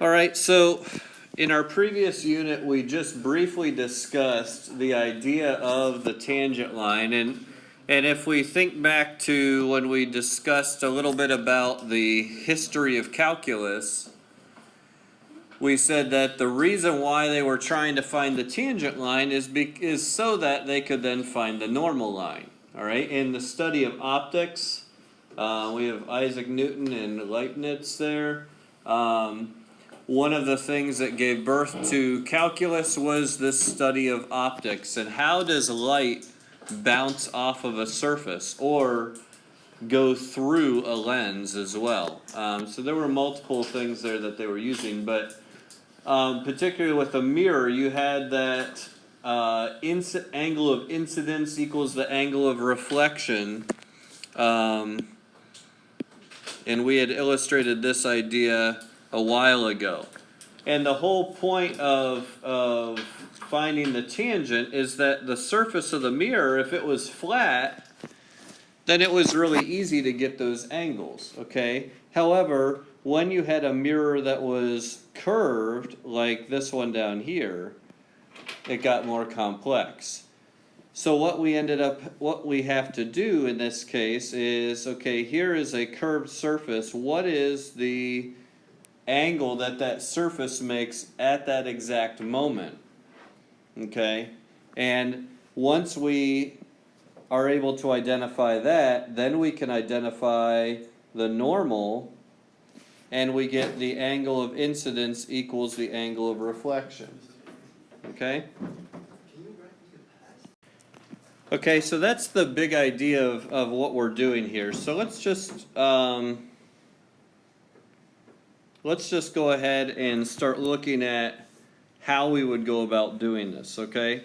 All right, so in our previous unit, we just briefly discussed the idea of the tangent line. And if we think back to when we discussed a little bit about the history of calculus, we said that the reason why they were trying to find the tangent line is so that they could then find the normal line. All right, in the study of optics, we have Isaac Newton and Leibniz there. One of the things that gave birth to calculus was this study of optics and how does light bounce off of a surface or go through a lens as well. So there were multiple things there that they were using, but particularly with a mirror, you had that angle of incidence equals the angle of reflection. And we had illustrated this idea a while ago. And the whole point of finding the tangent is that the surface of the mirror, if it was flat, then it was really easy to get those angles, okay? However, when you had a mirror that was curved, like this one down here, it got more complex. So what we have to do in this case is, okay, here is a curved surface. What is the angle that surface makes at that exact moment? Okay? And once we are able to identify that, then we can identify the normal, and we get the angle of incidence equals the angle of reflection. Okay? Okay, so that's the big idea of what we're doing here. So let's just go ahead and start looking at how we would go about doing this, okay?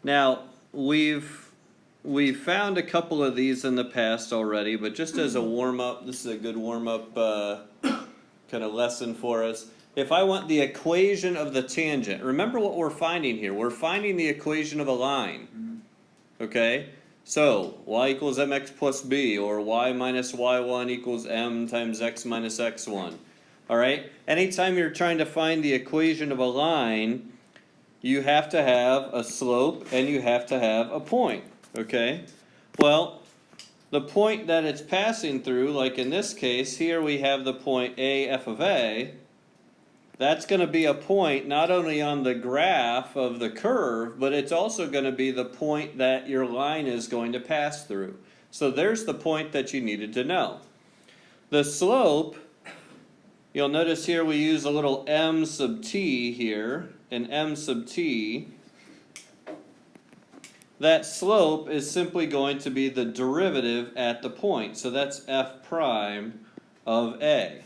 Now, we've found a couple of these in the past already, but just as a warm-up, this is a good warm-up kind of lesson for us. If I want the equation of the tangent, remember what we're finding here. We're finding the equation of a line, okay? So, y equals mx plus b, or y minus y1 equals m times x minus x1. All right? Anytime you're trying to find the equation of a line, you have to have a slope and you have to have a point, okay? Well, the point that it's passing through, like in this case, here we have the point a, f of a. That's going to be a point not only on the graph of the curve, but it's also going to be the point that your line is going to pass through. So there's the point that you needed to know. The slope, you'll notice here we use a little m sub t here, and m sub t. That slope is simply going to be the derivative at the point. So that's f prime of a.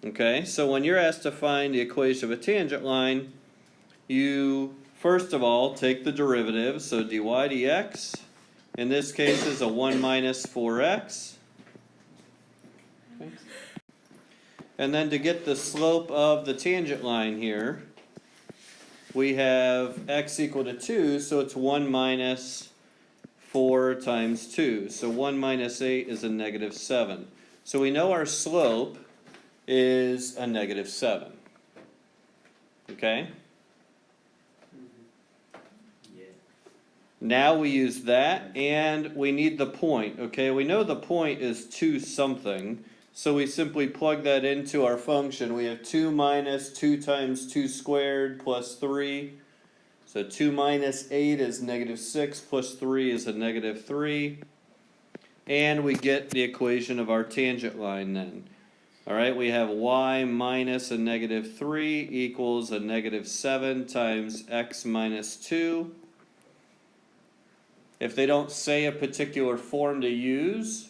Okay, so when you're asked to find the equation of a tangent line, you first of all take the derivative, so dy dx, in this case is a 1 minus 4x. Okay. And then to get the slope of the tangent line here, we have x equal to 2, so it's 1 minus 4 times 2. So 1 minus 8 is a negative 7. So we know our slope is a negative 7. Okay? Yeah. Now we use that, and we need the point. Okay, we know the point is 2 something, so we simply plug that into our function. We have 2 minus 2 times 2 squared plus 3. So 2 minus 8 is negative 6 plus 3 is a negative 3. And we get the equation of our tangent line then. All right, we have y minus a negative 3 equals a negative 7 times x minus 2. If they don't say a particular form to use,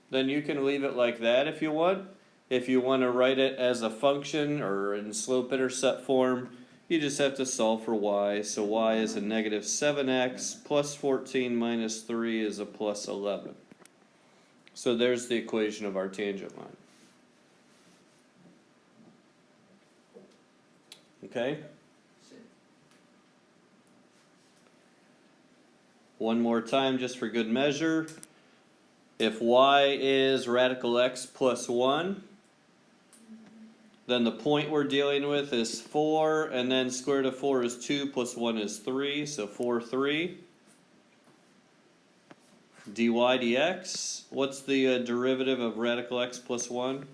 then you can leave it like that if you want. If you want to write it as a function or in slope-intercept form, you just have to solve for y. So y is a negative 7x plus 14 minus 3 is a plus 11. So there's the equation of our tangent line. Okay? One more time just for good measure. If y is radical x plus 1, then the point we're dealing with is 4, and then square root of 4 is 2, plus 1 is 3, so 4, 3. dy dx, what's the derivative of radical x plus 1?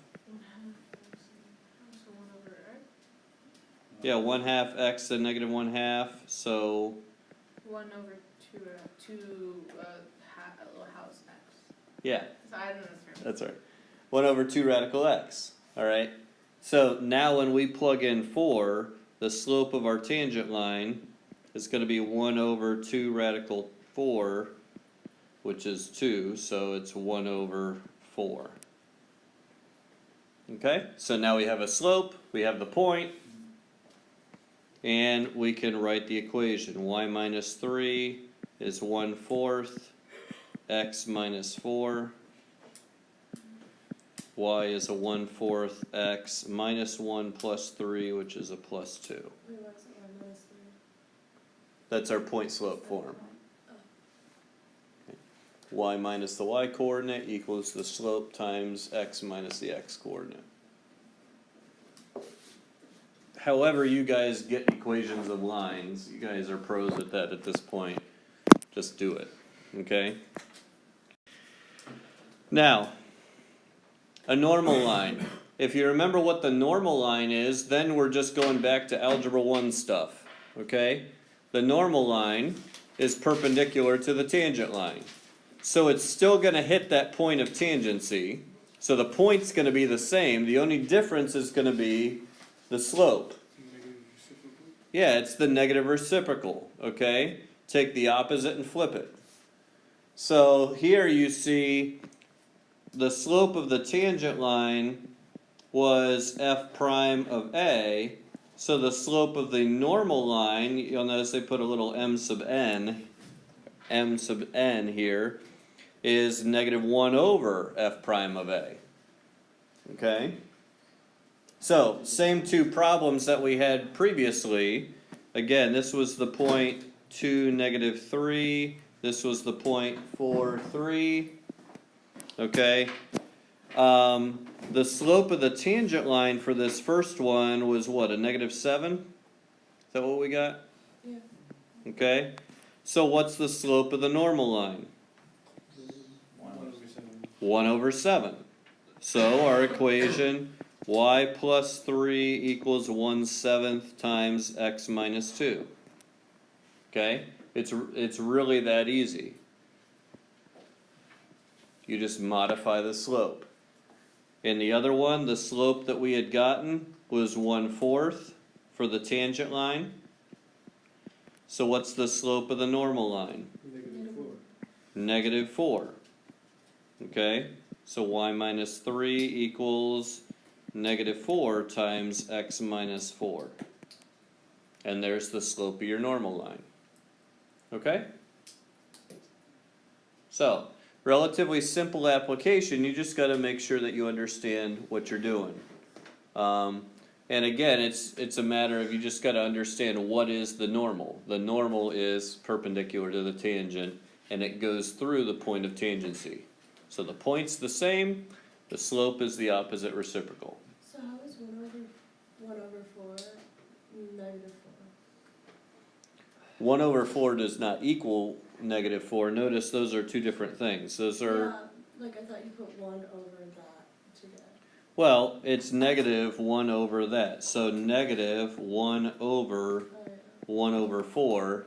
Yeah, 1/2 x and negative 1/2, so 1 over 2, little house x. yeah. So I don't know this. That's right. 1 over 2 radical x. Alright? So now when we plug in 4, the slope of our tangent line is going to be 1 over 2 radical 4, which is 2, so it's 1 over 4. Okay? So now we have a slope, we have the point, and we can write the equation. Y minus 3 is 1/4 x minus 4. Y is a 1/4 x minus 1 plus 3, which is a plus 2. That's our point slope form. Y minus the y coordinate equals the slope times x minus the x coordinate. However you guys get equations of lines, you guys are pros at that at this point. Just do it. Okay? Now, a normal line. If you remember what the normal line is, then we're just going back to Algebra 1 stuff. Okay? The normal line is perpendicular to the tangent line. So it's still going to hit that point of tangency. So the point's going to be the same. The only difference is going to be the slope. Yeah, it's the negative reciprocal. Okay? Take the opposite and flip it. So here you see the slope of the tangent line was f prime of a, so the slope of the normal line, you'll notice they put a little m sub n here, is negative 1 over f prime of a. Okay? So, same two problems that we had previously. Again, this was the point 2, negative 3. This was the point 4, 3. Okay? The slope of the tangent line for this first one was what, a negative 7? Is that what we got? Yeah. Okay? So what's the slope of the normal line? 1 over 7. So our equation, y plus 3 equals 1/7 times x minus 2. Okay? It's really that easy. You just modify the slope. In the other one, the slope that we had gotten was 1/4 for the tangent line. So what's the slope of the normal line? Negative 4. Okay? So y minus 3 equals negative 4 times x minus 4. And there's the slope of your normal line. Okay? So, relatively simple application, you just got to make sure that you understand what you're doing. And again, it's a matter of you just got to understand what is the normal. The normal is perpendicular to the tangent, and it goes through the point of tangency. So the point's the same, the slope is the opposite reciprocal. So how is 1 over 4 negative 4? 1 over 4 does not equal negative 4. Notice those are two different things. Those are... Yeah, like I thought you put 1 over that together. Well, it's negative 1 over that. So negative 1 over 1 over 4.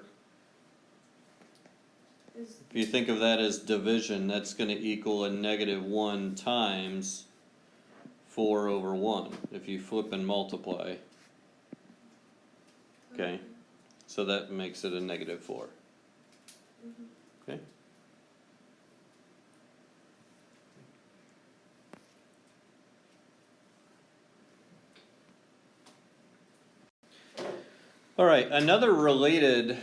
If you think of that as division, that's going to equal a negative 1 times 4 over 1. If you flip and multiply. Okay? So that makes it a negative 4. Okay? All right, another related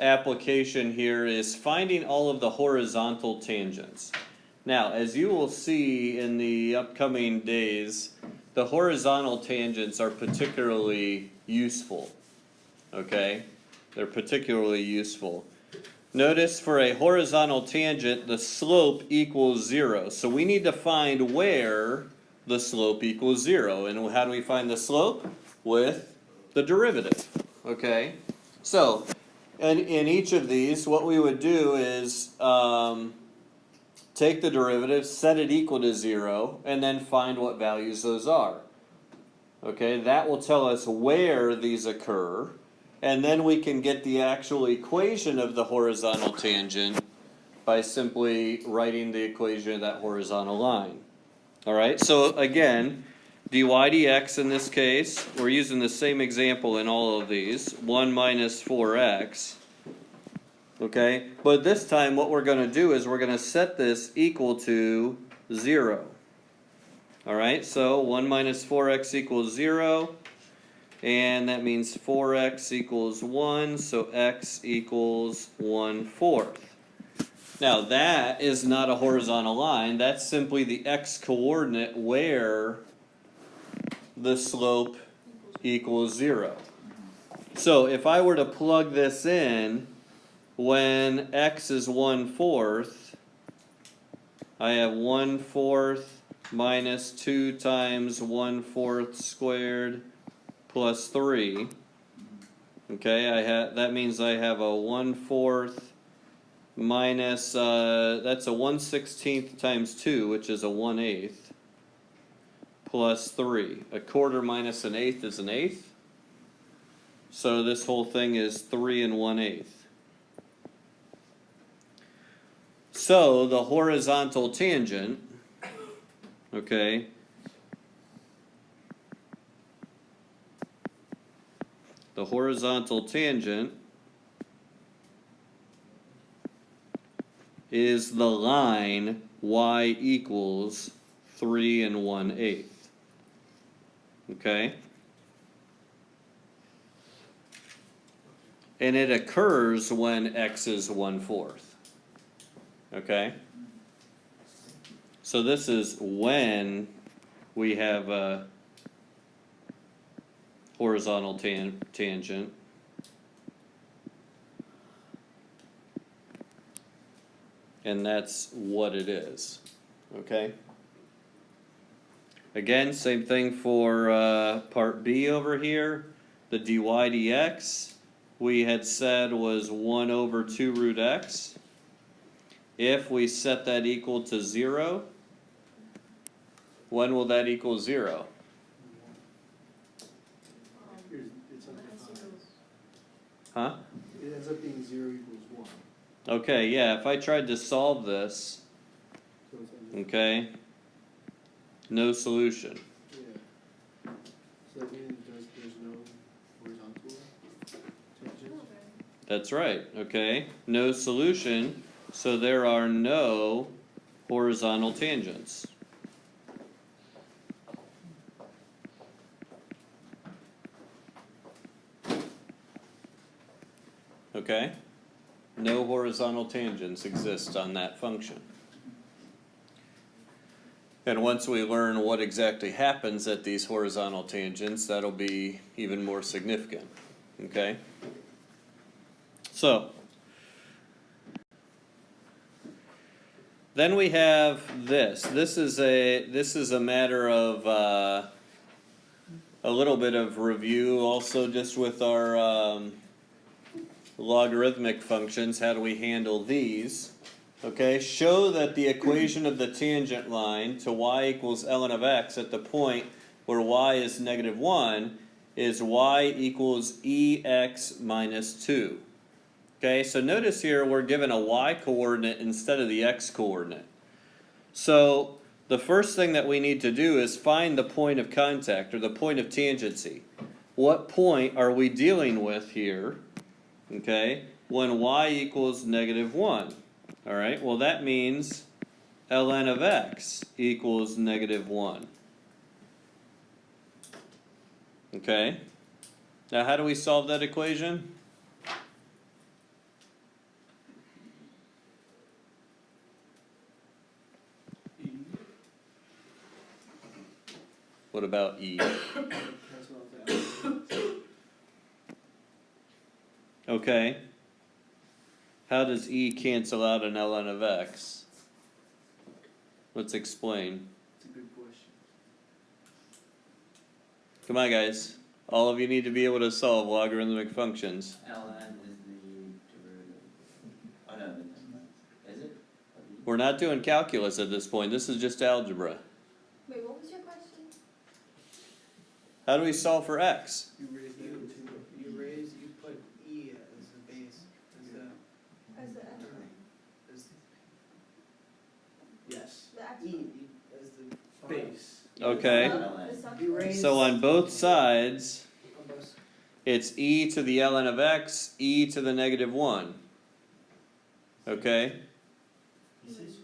application here is finding all of the horizontal tangents. Now, as you will see in the upcoming days, the horizontal tangents are particularly useful. Okay? They're particularly useful. Notice for a horizontal tangent, the slope equals 0. So we need to find where the slope equals 0. And how do we find the slope? With the derivative. Okay? So, in each of these, what we would do is take the derivative, set it equal to 0, and then find what values those are. Okay, that will tell us where these occur, and then we can get the actual equation of the horizontal tangent by simply writing the equation of that horizontal line. Alright, so again, dy dx in this case, we're using the same example in all of these, 1 minus 4x. Okay, but this time what we're going to do is we're going to set this equal to 0. Alright, so 1 minus 4x equals 0, and that means 4x equals 1, so x equals 1/4. Now that is not a horizontal line, that's simply the x coordinate where the slope equals 0. So if I were to plug this in, when x is 1/4, I have 1/4 minus 2 times 1/4 squared plus 3. Okay, that means I have a 1/4 minus, that's a 1/16 times 2, which is a 1/8, plus 3. A quarter minus an eighth is an eighth. So this whole thing is 3 1/8. So the horizontal tangent, okay, the horizontal tangent is the line y equals 3 1/8. Okay? And it occurs when x is 1/4. Okay? So this is when we have a horizontal tangent. And that's what it is. Okay? Again, same thing for part B over here. The dy dx we had said was 1 over 2 root x. If we set that equal to 0, when will that equal 0? It's undefined. Huh? It ends up being 0 equals 1. Okay, yeah, if I tried to solve this, So it's undefined. okay, no solution. Yeah. So that means there's no horizontal tangent? That's right, okay? No solution, so there are no horizontal tangents. Okay? No horizontal tangents exist on that function. And once we learn what exactly happens at these horizontal tangents, that'll be even more significant. Okay? So, then we have this. This is a matter of a little bit of review also just with our logarithmic functions. How do we handle these? Okay, show that the equation of the tangent line to y equals ln of x at the point where y is -1 is y equals ex minus 2. Okay, so notice here we're given a y coordinate instead of the x coordinate. So the first thing that we need to do is find the point of contact or the point of tangency. What point are we dealing with here? Okay, when y equals -1. Alright, well that means ln of x equals -1. Okay, now how do we solve that equation? What about e? Cancel out that. Okay. How does e cancel out an ln of x? Let's explain. It's a good question. Come on, guys. All of you need to be able to solve logarithmic functions. ln is the derivative. Oh no, is it? We're not doing calculus at this point. This is just algebra. Wait, what was your question? How do we solve for x? You put E as the base, As the X. as, yes, The X. E as the base. Okay. The sub- You raise. So on both sides, on both- it's e to the ln of x, e to the negative 1. Okay? This is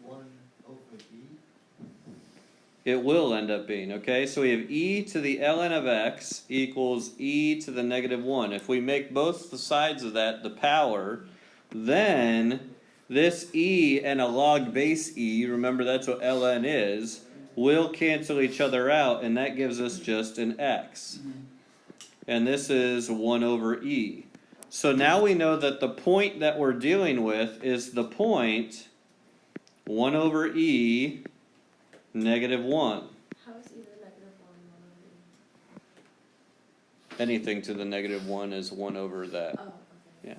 1 over e. It will end up being, okay? So we have e to the ln of x equals e to the negative 1. If we make both the sides of that the power, then this e and a log base e, remember that's what ln is, will cancel each other out, and that gives us just an x. And this is 1 over e. So now we know that the point that we're dealing with is the point 1 over e negative 1. How is either negative 1 over Anything to the negative 1 is 1 over that. Oh, okay.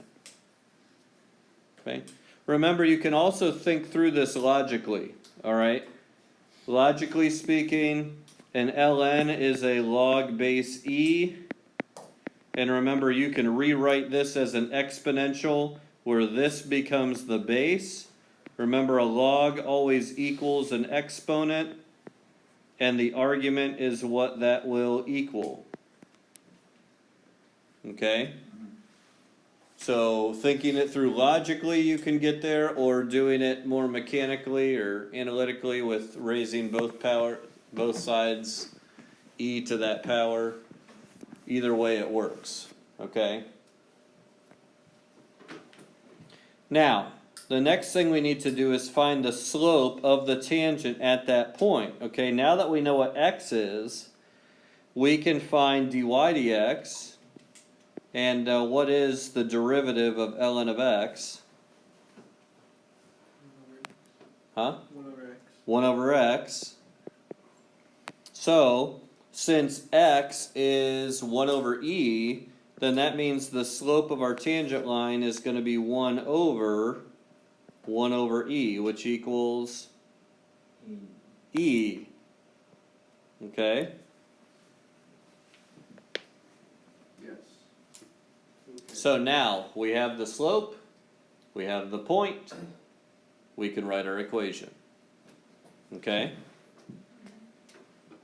Okay? Remember, you can also think through this logically, alright? Logically speaking, an ln is a log base e. And remember, you can rewrite this as an exponential, where this becomes the base. Remember, a log always equals an exponent, and the argument is what that will equal. Okay? So thinking it through logically, you can get there, or doing it more mechanically or analytically with raising both sides e to that power. Either way it works. Okay? Now, the next thing we need to do is find the slope of the tangent at that point. Okay, now that we know what x is, we can find dy dx. And what is the derivative of ln of x? Huh? 1 over x. 1 over x. So, since x is 1 over e, then that means the slope of our tangent line is going to be 1 over e, which equals e. Okay? Yes. So now, we have the slope, we have the point, we can write our equation. Okay?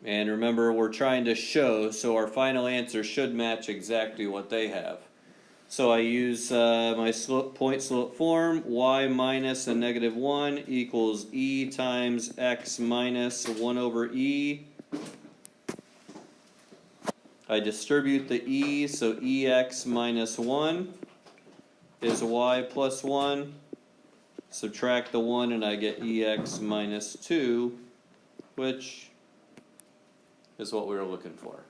And remember, we're trying to show, so our final answer should match exactly what they have. So I use my point slope form, y minus a negative 1 equals e times x minus 1 over e. I distribute the e, so ex minus 1 is y plus 1. Subtract the 1 and I get ex minus 2, which is what we were looking for.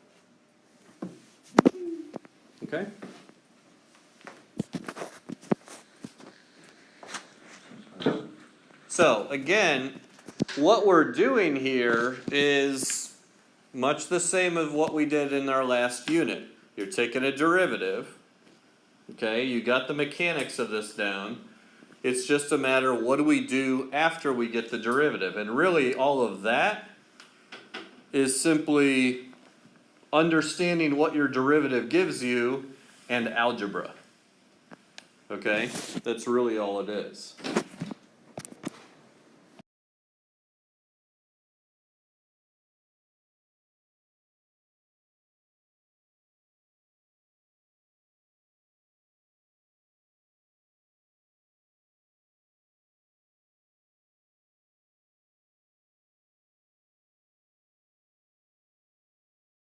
Okay? So, again, what we're doing here is much the same as what we did in our last unit. You're taking a derivative. Okay, you got the mechanics of this down. It's just a matter of what do we do after we get the derivative. And really, all of that is simply understanding what your derivative gives you and algebra. Okay? That's really all it is.